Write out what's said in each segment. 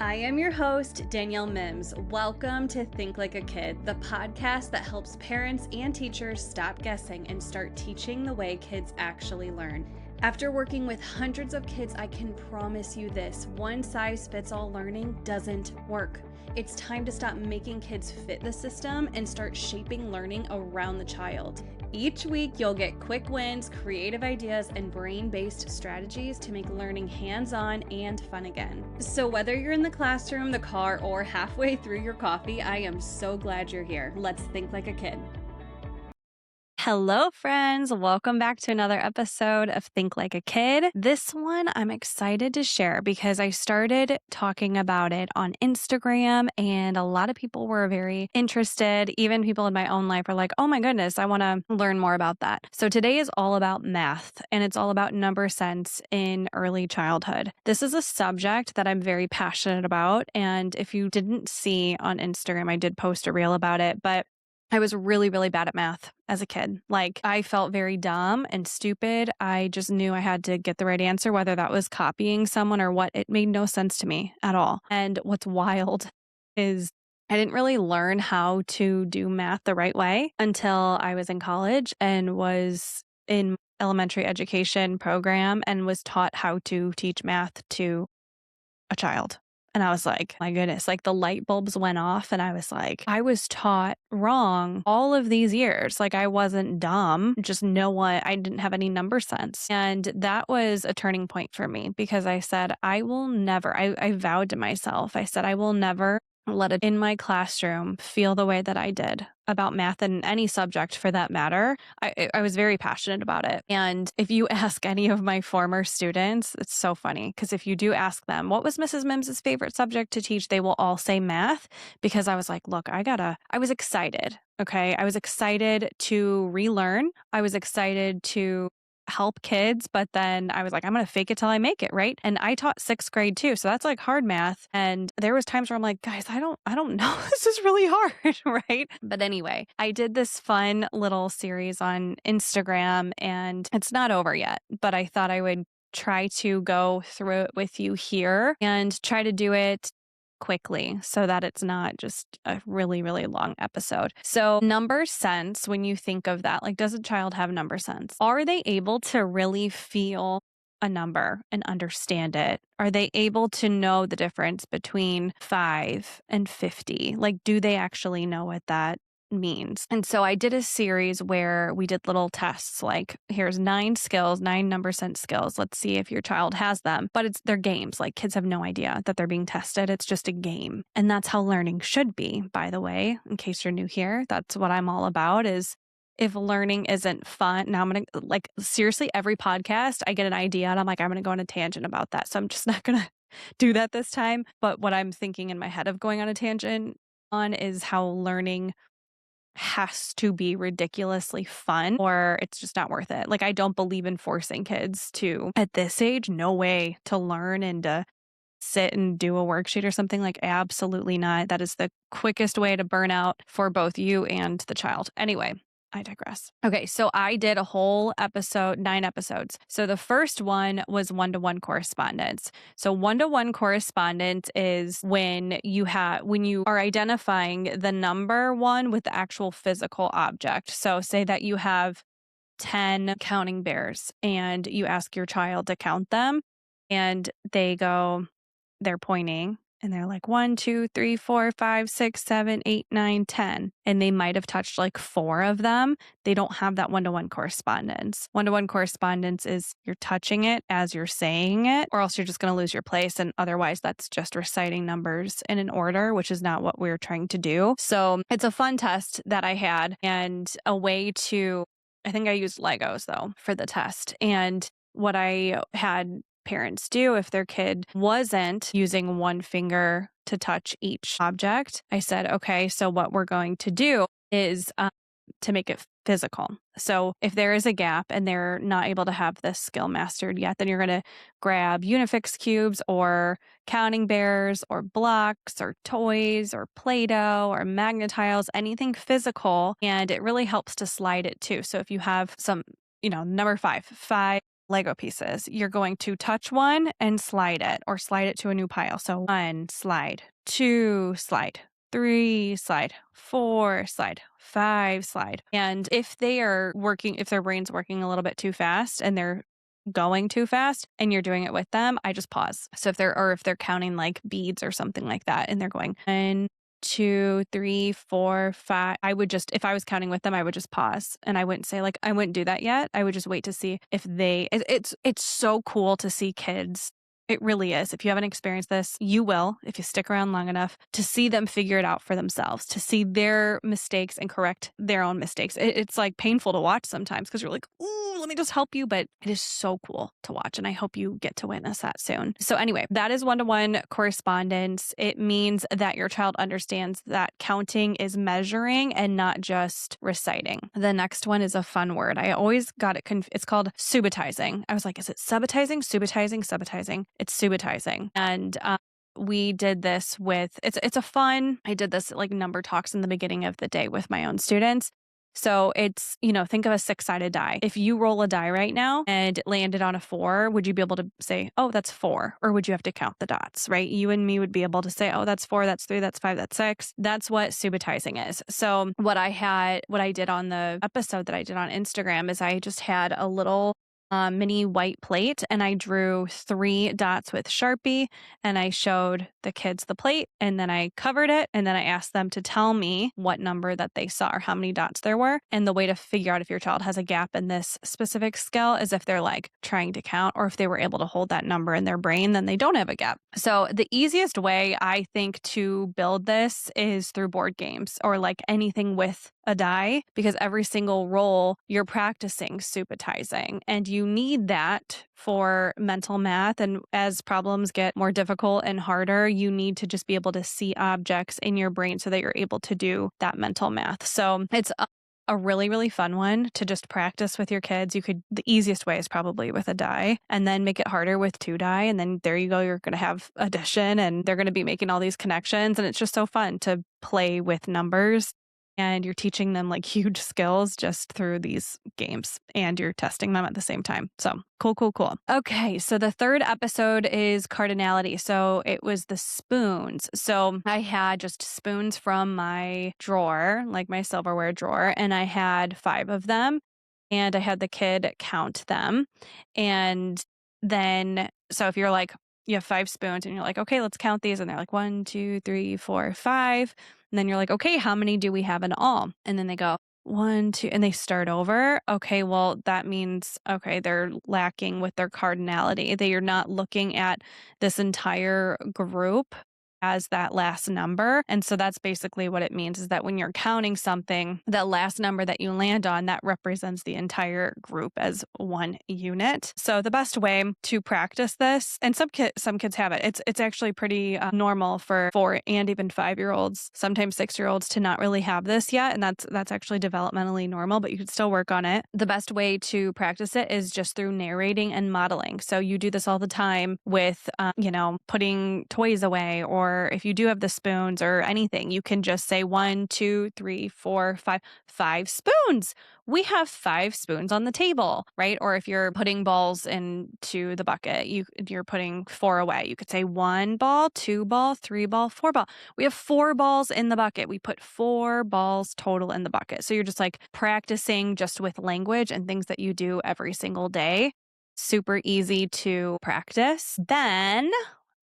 I am your host, Danielle Mims. Welcome to Think Like a Kid, the podcast that helps parents and teachers stop guessing and start teaching the way kids actually learn. After working with hundreds of kids, I can promise you this: one-size-fits-all learning doesn't work. It's time to stop making kids fit the system and start shaping learning around the child. Each week, you'll get quick wins, creative ideas, and brain-based strategies to make learning hands-on and fun again. So whether you're in the classroom, the car, or halfway through your coffee, I am so glad you're here. Let's think like a kid. Hello, friends. Welcome back to another episode of Think Like a Kid. This one I'm excited to share because I started talking about it on Instagram and a lot of people were very interested. Even people in my own life are like, oh my goodness, I want to learn more about that. So today is all about math and it's all about number sense in early childhood. This is a subject that I'm very passionate about. And if you didn't see on Instagram, I did post a reel about it, but I was really, really bad at math as a kid. Like, I felt very dumb and stupid. I just knew I had to get the right answer, whether that was copying someone or what. It made no sense to me at all. And what's wild is I didn't really learn how to do math the right way until I was in college and was in elementary education program and was taught how to teach math to a child. And I was like, my goodness, like the light bulbs went off and I was like, I was taught wrong all of these years. Like I wasn't dumb, just I didn't have any number sense. And that was a turning point for me because I said, I will never, I vowed to myself, I said, I will never let it in my classroom feel the way that I did about math and any subject for that matter. I was very passionate about it. And if you ask any of my former students, it's so funny because if you do ask them, what was Mrs. Mims's favorite subject to teach? They will all say math because I was like, look, I was excited. Okay. I was excited to relearn. I was excited to help kids, but then I was like, I'm going to fake it till I make it, right? And I taught 6th grade too. So that's like hard math. And there was times where I'm like, guys, I don't know. This is really hard, right? But anyway, I did this fun little series on Instagram and it's not over yet, but I thought I would try to go through it with you here and try to do it quickly so that it's not just a really, really long episode. So number sense, when you think of that, like, does a child have number sense? Are they able to really feel a number and understand it? Are they able to know the difference between 5 and 50? Like, do they actually know what that means? And so I did a series where we did little tests, like here's 9 skills, 9 number sense skills. Let's see if your child has them. But they're games. Like kids have no idea that they're being tested. It's just a game. And that's how learning should be, by the way, in case you're new here. That's what I'm all about is if learning isn't fun. Now I'm going to seriously, every podcast I get an idea and I'm like, I'm going to go on a tangent about that. So I'm just not going to do that this time. But what I'm thinking in my head of going on a tangent on is how learning has to be ridiculously fun or it's just not worth it. Like I don't believe in forcing kids to, at this age, no way to learn and to sit and do a worksheet or something. Like absolutely not. That is the quickest way to burn out for both you and the child. Anyway, I digress. Okay, so I did a whole episode, 9 episodes. So the first one was one-to-one correspondence. So one-to-one correspondence is when you are identifying the number one with the actual physical object. So say that you have 10 counting bears and you ask your child to count them and they're pointing. And they're like 1, 2, 3, 4, 5, 6, 7, 8, 9, 10. And they might have touched like 4 of them. They don't have that one-to-one correspondence. One-to-one correspondence is you're touching it as you're saying it, or else you're just going to lose your place. And otherwise, that's just reciting numbers in an order, which is not what we're trying to do. So it's a fun test that I had and a way to, I think I used Legos though for the test. And what I had parents do if their kid wasn't using one finger to touch each object, I said, okay, so what we're going to do is to make it physical. So if there is a gap and they're not able to have this skill mastered yet, then you're going to grab Unifix cubes or counting bears or blocks or toys or Play-Doh or Magna-Tiles, anything physical. And it really helps to slide it too. So if you have some, number 5, Lego pieces. You're going to touch one and slide it or slide it to a new pile. So 1 slide, 2 slide, 3 slide, 4 slide, 5 slide. And if if their brain's working a little bit too fast and they're going too fast and you're doing it with them, I just pause. So if they're counting like beads or something like that and they're going 1, 2, 3, 4, 5. I would just, if I was counting with them, I would just pause and I wouldn't say like, I wouldn't do that yet. I would just wait to see if it's so cool to see kids. It really is. If you haven't experienced this, you will, if you stick around long enough, to see them figure it out for themselves, to see their mistakes and correct their own mistakes. It's like painful to watch sometimes because you're like, ooh, let me just help you. But it is so cool to watch. And I hope you get to witness that soon. So anyway, that is one-to-one correspondence. It means that your child understands that counting is measuring and not just reciting. The next one is a fun word. I always got it it's called subitizing. I was like, is it subitizing, subitizing? It's subitizing. And we did this I did this like number talks in the beginning of the day with my own students. So it's, think of a 6-sided die. If you roll a die right now and it landed on a 4, would you be able to say, oh, that's 4? Or would you have to count the dots, right? You and me would be able to say, oh, that's 4, that's 3, that's 5, that's 6. That's what subitizing is. So what I did on the episode that I did on Instagram is I just had a little mini white plate and I drew 3 dots with Sharpie and I showed the kids the plate and then I covered it and then I asked them to tell me what number that they saw or how many dots there were. And the way to figure out if your child has a gap in this specific skill is if they're like trying to count or if they were able to hold that number in their brain, then they don't have a gap. So the easiest way I think to build this is through board games or like anything with a die, because every single roll you're practicing subitizing and you need that for mental math. And as problems get more difficult and harder, you need to just be able to see objects in your brain so that you're able to do that mental math. So it's a really, really fun one to just practice with your kids. The easiest way is probably with a die and then make it harder with 2 die. And then there you go. You're going to have addition and they're going to be making all these connections. And it's just so fun to play with numbers. And you're teaching them like huge skills just through these games and you're testing them at the same time. So cool. Okay. So the third episode is Cardinality. So it was the spoons. So I had just spoons from my drawer, like my silverware drawer, and I had 5 of them and I had the kid count them. And then, so if you're like, you have 5 spoons and you're like, okay, let's count these. And they're like 1, 2, 3, 4, 5. And then you're like, okay, how many do we have in all? And then they go 1, 2, and they start over. Okay, well, that means, okay, they're lacking with their cardinality. They are not looking at this entire group as that last number. And so that's basically what it means is that when you're counting something, that last number that you land on, that represents the entire group as one unit. So the best way to practice this, and some kids have it, it's actually pretty normal for 4 and even 5-year-olds, sometimes 6-year-olds to not really have this yet. And that's actually developmentally normal, but you could still work on it. The best way to practice it is just through narrating and modeling. So you do this all the time with, putting toys away, or if you do have the spoons or anything, you can just say 1, 2, 3, 4, 5, 5 spoons. We have 5 spoons on the table, right? Or if you're putting balls into the bucket, you're putting 4 away. You could say 1 ball, 2 ball, 3 ball, 4 ball. We have 4 balls in the bucket. We put 4 balls total in the bucket. So you're just like practicing just with language and things that you do every single day. Super easy to practice. Then,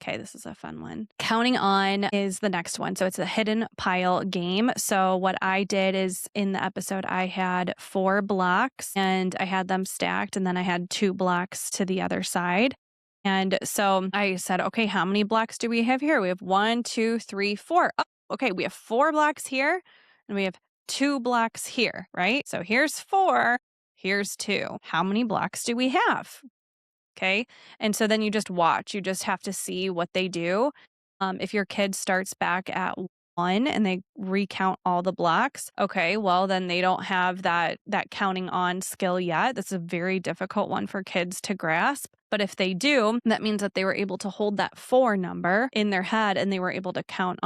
okay, this is a fun one. Counting on is the next one. So it's a hidden pile game. So what I did is in the episode, I had 4 blocks and I had them stacked and then I had 2 blocks to the other side. And so I said, okay, how many blocks do we have here? We have 1, 2, 3, 4. Oh, okay, we have 4 blocks here and we have 2 blocks here, right? So here's 4, here's 2. How many blocks do we have? Okay. And so then you just watch. You just have to see what they do. If your kid starts back at one and they recount all the blocks. Okay, well then they don't have that counting on skill yet. That's a very difficult one for kids to grasp. But if they do, that means that they were able to hold that 4 number in their head and they were able to count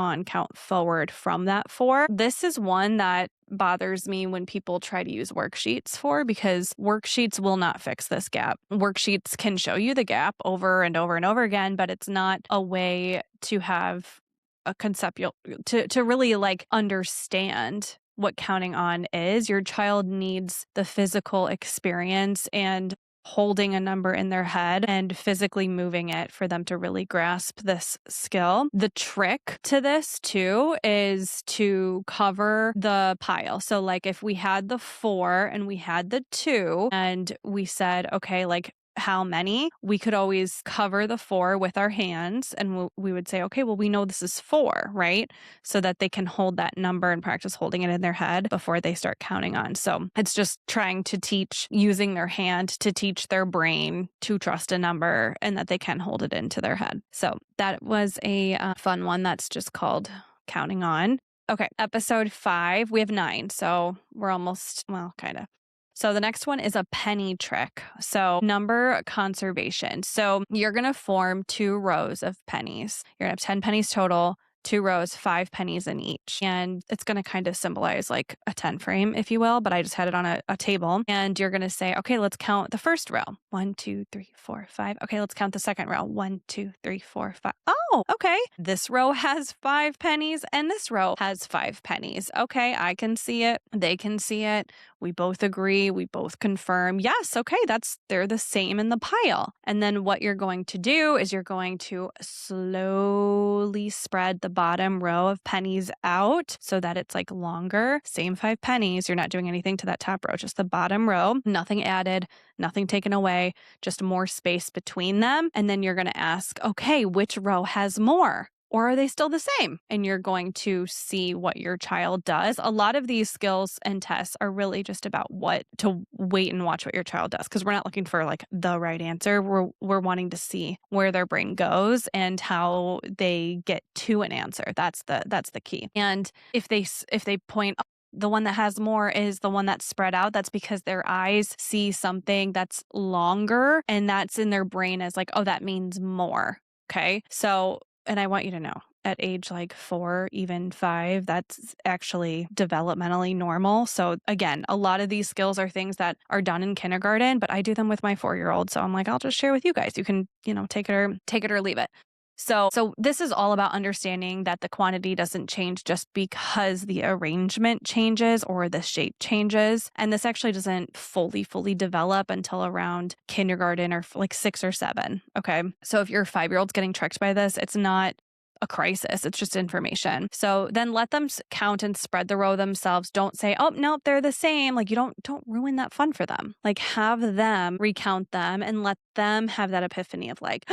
forward from that 4. This is one that bothers me when people try to use worksheets for, because worksheets will not fix this gap. Worksheets can show you the gap over and over and over again, but it's not a way to have a conceptual, to really like understand what counting on is. Your child needs the physical experience and holding a number in their head and physically moving it for them to really grasp this skill. The trick to this too is to cover the pile. So like if we had the 4 and we had the 2 and we said, okay, like how many, we could always cover the 4 with our hands and we would say, okay, well, we know this is 4, right? So that they can hold that number and practice holding it in their head before they start counting on. So it's just trying to teach using their hand to teach their brain to trust a number and that they can hold it into their head. So that was a fun one. That's just called counting on. Okay, episode 5, we have 9. So we're almost, well, kind of. So the next one is a penny trick. So number conservation. So you're going to form 2 rows of pennies. You're going to have 10 pennies total, 2 rows, 5 pennies in each. And it's going to kind of symbolize like a 10 frame, if you will, but I just had it on a table. And you're going to say, okay, let's count the first row. 1, 2, 3, 4, 5. Okay, let's count the second row. 1, 2, 3, 4, 5. Oh, okay. This row has 5 pennies and this row has 5 pennies. Okay, I can see it. They can see it. We both agree. We both confirm. Yes, okay, they're the same in the pile. And then what you're going to do is you're going to slowly spread the bottom row of pennies out so that it's like longer. Same 5 pennies. You're not doing anything to that top row, just the bottom row. Nothing added, nothing taken away, just more space between them. And then you're going to ask, okay, which row has more? Or are they still the same? And you're going to see what your child does. A lot of these skills and tests are really just about what to wait and watch what your child does, because we're not looking for like the right answer. We're wanting to see where their brain goes and how they get to an answer. That's the key. And if they point, the one that has more is the one that's spread out. That's because their eyes see something that's longer and that's in their brain as like, oh, that means more. Okay. So, and I want you to know at age like 4, even 5, that's actually developmentally normal. So again, a lot of these skills are things that are done in kindergarten, but I do them with my 4-year-old. So I'm like, I'll just share with you guys. You can, take it or leave it. So this is all about understanding that the quantity doesn't change just because the arrangement changes or the shape changes. And this actually doesn't fully develop until around kindergarten or like 6 or 7. Okay. So if your 5-year-old's getting tricked by this, it's not a crisis. It's just information. So then let them count and spread the row themselves. Don't say, oh, no, they're the same. Like you don't ruin that fun for them. Like have them recount them and let them have that epiphany of like,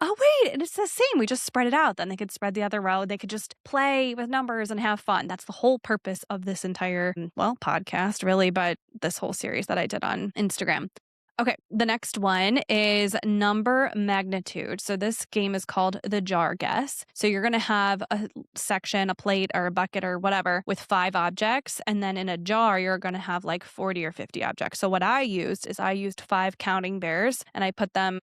oh, wait, it's the same. We just spread it out. Then they could spread the other row. They could just play with numbers and have fun. That's the whole purpose of this entire, podcast, really, but this whole series that I did on Instagram. Okay, the next one is number magnitude. So this game is called the jar guess. So you're going to have a section, a plate or a bucket or whatever with 5 objects. And then in a jar, you're going to have like 40 or 50 objects. So what I used 5 counting bears and I put them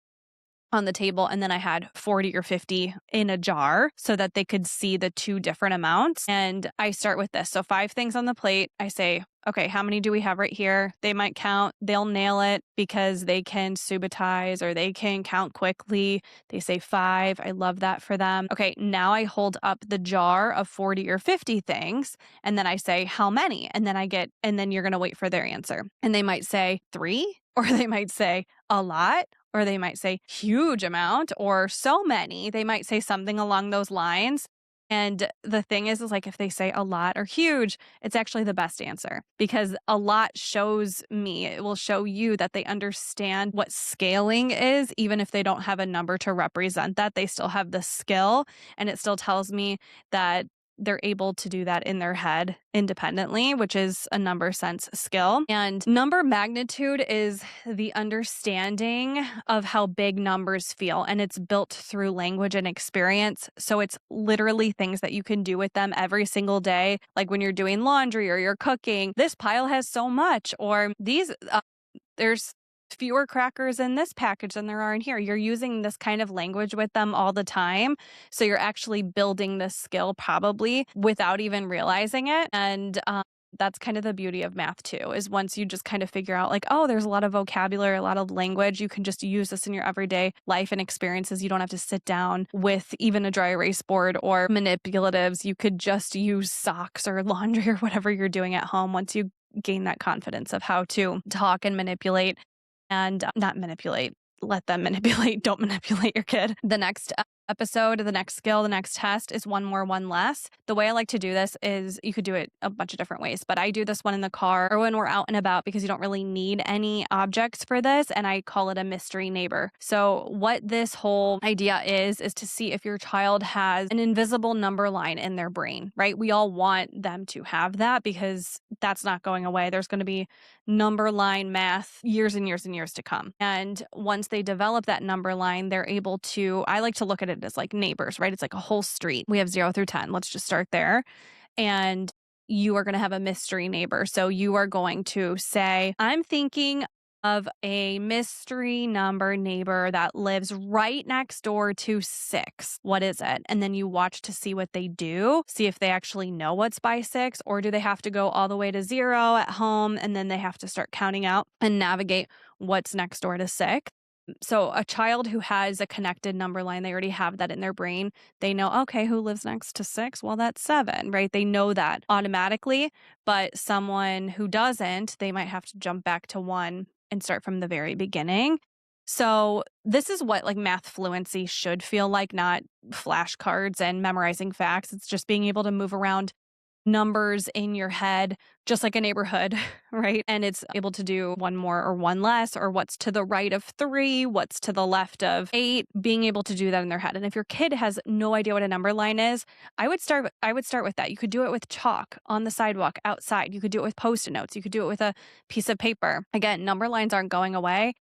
on the table, and then I had 40 or 50 in a jar so that they could see the 2 different amounts. And I start with this. So 5 things on the plate. I say, okay, how many do we have right here? They might count. They'll nail it because they can subitize or they can count quickly. They say 5. I love that for them. Okay, now I hold up the jar of 40 or 50 things, and then I say, how many? And then you're going to wait for their answer. And they might say 3, or they might say a lot, or they might say huge amount or so many. They might say something along those lines. And the thing is like if they say a lot or huge, it's actually the best answer because a lot it will show you that they understand what scaling is. Even if they don't have a number to represent that, they still have the skill. And it still tells me that they're able to do that in their head independently, which is a number sense skill. And number magnitude is the understanding of how big numbers feel, and it's built through language and experience. So it's literally things that you can do with them every single day, like when you're doing laundry or you're cooking. This pile has so much, or there's fewer crackers in this package than there are in here. You're using this kind of language with them all the time. So you're actually building this skill probably without even realizing it. And that's kind of the beauty of math too, is once you just kind of figure out like, oh, there's a lot of vocabulary, a lot of language, you can just use this in your everyday life and experiences. You don't have to sit down with even a dry erase board or manipulatives. You could just use socks or laundry or whatever you're doing at home once you gain that confidence of how to talk and manipulate and not manipulate. Let them manipulate. Don't manipulate your kid. The next episode, the next skill, the next test is one more, one less. The way I like to do this is you could do it a bunch of different ways, but I do this one in the car or when we're out and about because you don't really need any objects for this. And I call it a mystery neighbor. So what this whole idea is to see if your child has an invisible number line in their brain, right? We all want them to have that because that's not going away. There's going to be number line math years and years and years to come. And once they develop that number line, they're able to, I like to look at it as like neighbors, right? It's like a whole street. We have 0 through 10. Let's just start there. And you are going to have a mystery neighbor. So you are going to say, I'm thinking of a mystery number neighbor that lives right next door to 6. What is it? And then you watch to see what they do, see if they actually know what's by 6, or do they have to go all the way to 0 at home and then they have to start counting out and navigate what's next door to 6. So a child who has a connected number line, they already have that in their brain. They know, okay, who lives next to 6? Well, that's 7, right? They know that automatically, but someone who doesn't, they might have to jump back to 1 and start from the very beginning. So this is what like math fluency should feel like, not flashcards and memorizing facts. It's just being able to move around numbers in your head, just like a neighborhood, right? And it's able to do one more or one less, or what's to the right of 3, what's to the left of 8, being able to do that in their head. And if your kid has no idea what a number line is, I would start with that. You could do it with chalk on the sidewalk outside. You could do it with Post-it notes. You could do it with a piece of paper. Again, number lines aren't going away.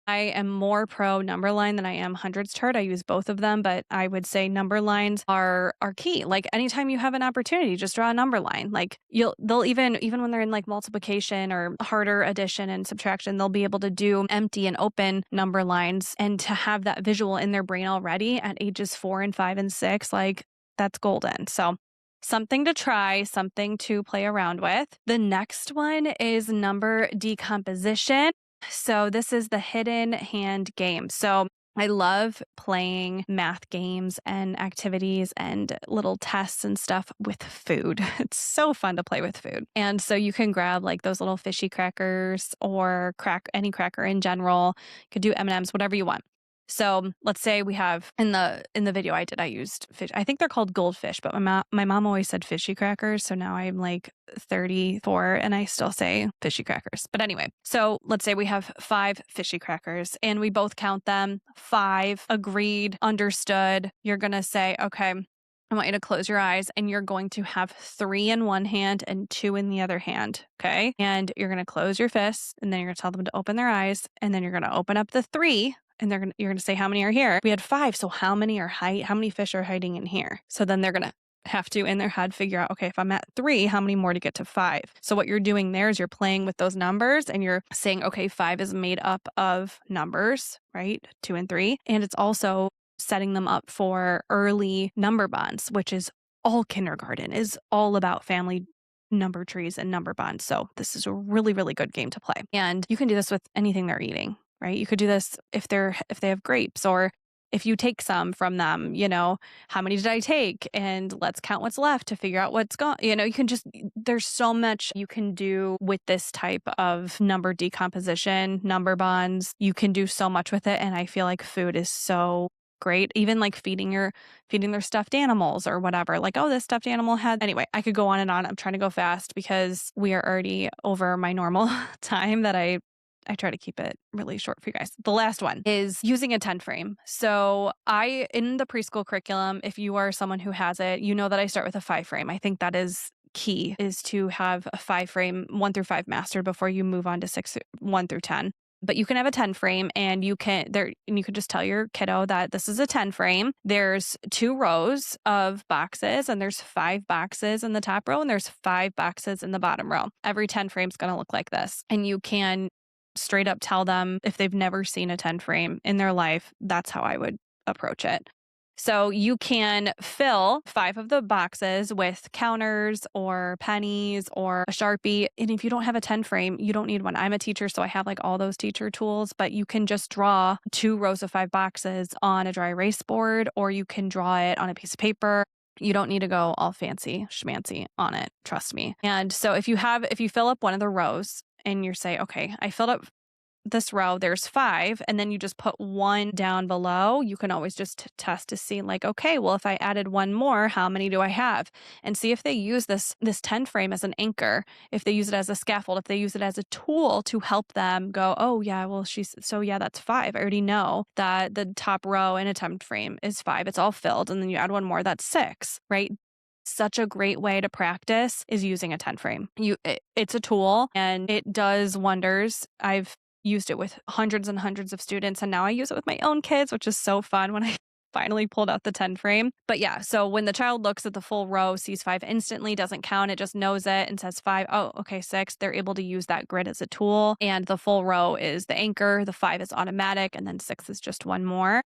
I am more pro number line than I am hundreds chart. I use both of them, but I would say number lines are key. Like anytime you have an opportunity, just draw a number line. Like they'll even when they're in like multiplication or harder addition and subtraction, they'll be able to do empty and open number lines, and to have that visual in their brain already at ages 4 and 5 and 6, like that's golden. So something to try, something to play around with. The next one is number decomposition. So this is the hidden hand game. So I love playing math games and activities and little tests and stuff with food. It's so fun to play with food. And so you can grab like those little fishy crackers or any cracker in general. You could do M&Ms, whatever you want. So let's say we have in the video I used fish. I think they're called goldfish, but my mom always said fishy crackers. So now I'm like 34 and I still say fishy crackers. But anyway, so let's say we have 5 fishy crackers and we both count them. 5, agreed, understood. You're going to say, okay, I want you to close your eyes and you're going to have 3 in one hand and 2 in the other hand. Okay. And you're going to close your fists and then you're going to tell them to open their eyes, and then you're going to open up the 3. And you're going to say, how many are here? We had 5. So how many fish are hiding in here? So then they're going to have to, in their head, figure out, okay, if I'm at 3, how many more to get to 5? So what you're doing there is you're playing with those numbers and you're saying, okay, 5 is made up of numbers, right? 2 and 3. And it's also setting them up for early number bonds, which is all kindergarten is all about family number trees and number bonds. So this is a really, really good game to play. And you can do this with anything they're eating. Right? You could do this if they have grapes, or if you take some from them, how many did I take? And let's count what's left to figure out what's gone. There's so much you can do with this type of number decomposition, number bonds. You can do so much with it. And I feel like food is so great. Even like feeding their stuffed animals or whatever. Like, oh, this stuffed animal anyway, I could go on and on. I'm trying to go fast because we are already over my normal time that I I try to keep it really short for you guys. The last one is using a 10 frame. So in the preschool curriculum, if you are someone who has it, you know that I start with a 5 frame. I think that is key, is to have a 5 frame 1 through 5 mastered before you move on to 1 through 10. But you can have a 10 frame and you can just tell your kiddo that this is a 10 frame. There's 2 rows of boxes and there's 5 boxes in the top row and there's 5 boxes in the bottom row. Every 10 frame is going to look like this. And you can straight up tell them, if they've never seen a 10 frame in their life, that's how I would approach it. So you can fill 5 of the boxes with counters or pennies or a Sharpie. And if you don't have a 10 frame, you don't need one. I'm a teacher, so I have like all those teacher tools, but you can just draw 2 rows of 5 boxes on a dry erase board, or you can draw it on a piece of paper. You don't need to go all fancy schmancy on it. Trust me. And so if you fill up one of the rows and you say, okay, I filled up this row, there's 5, and then you just put 1 down below, you can always just test to see like, okay, well, if I added 1 more, how many do I have? And see if they use this 10 frame as an anchor, if they use it as a scaffold, if they use it as a tool to help them go, oh yeah, well, that's 5. I already know that the top row in a 10 frame is 5. It's all filled. And then you add 1 more, that's 6, right? Such a great way to practice is using a 10 frame. It's a tool and it does wonders. I've used it with hundreds and hundreds of students, and now I use it with my own kids, which is so fun when I finally pulled out the 10 frame. But yeah, so when the child looks at the full row, sees 5 instantly, doesn't count, it just knows it and says 5, oh, okay, 6, they're able to use that grid as a tool. And the full row is the anchor, the 5 is automatic, and then 6 is just 1 more.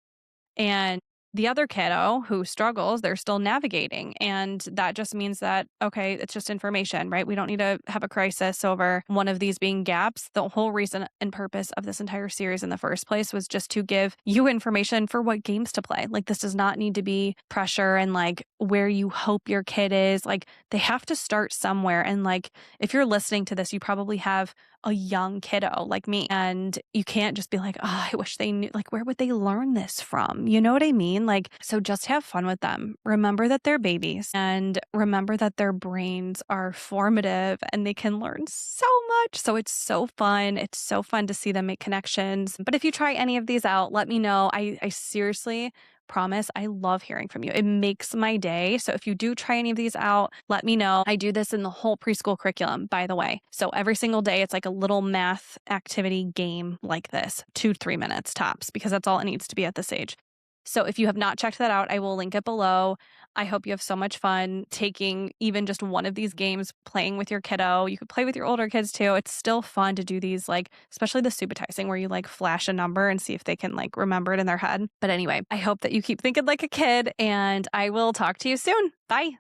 And the other kiddo who struggles, they're still navigating. And that just means that, okay, it's just information, right? We don't need to have a crisis over one of these being gaps. The whole reason and purpose of this entire series in the first place was just to give you information for what games to play. Like, this does not need to be pressure and like where you hope your kid is. Like, they have to start somewhere. And like, if you're listening to this, you probably have a young kiddo like me, and you can't just be like, oh, I wish they knew, like, where would they learn this from? You know what I mean? Like, so just have fun with them. Remember that they're babies, and remember that their brains are formative and they can learn so much. So it's so fun. It's so fun to see them make connections. But if you try any of these out, let me know. I seriously promise, I love hearing from you. It makes my day. So if you do try any of these out, let me know. I do this in the whole preschool curriculum, by the way. So every single day, it's like a little math activity game like this, 2-3 minutes tops, because that's all it needs to be at this age. So if you have not checked that out, I will link it below. I hope you have so much fun taking even just one of these games, playing with your kiddo. You could play with your older kids too. It's still fun to do these, like, especially the Subitizing, where you like flash a number and see if they can like remember it in their head. But anyway, I hope that you keep thinking like a kid, and I will talk to you soon. Bye.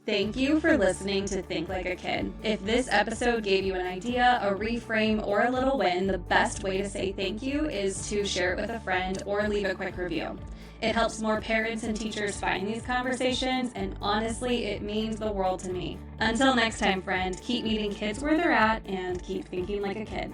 Thank you for listening to Think Like a Kid. If this episode gave you an idea, a reframe, or a little win, the best way to say thank you is to share it with a friend or leave a quick review. It helps more parents and teachers find these conversations, and honestly, it means the world to me. Until next time, friend, keep meeting kids where they're at and keep thinking like a kid.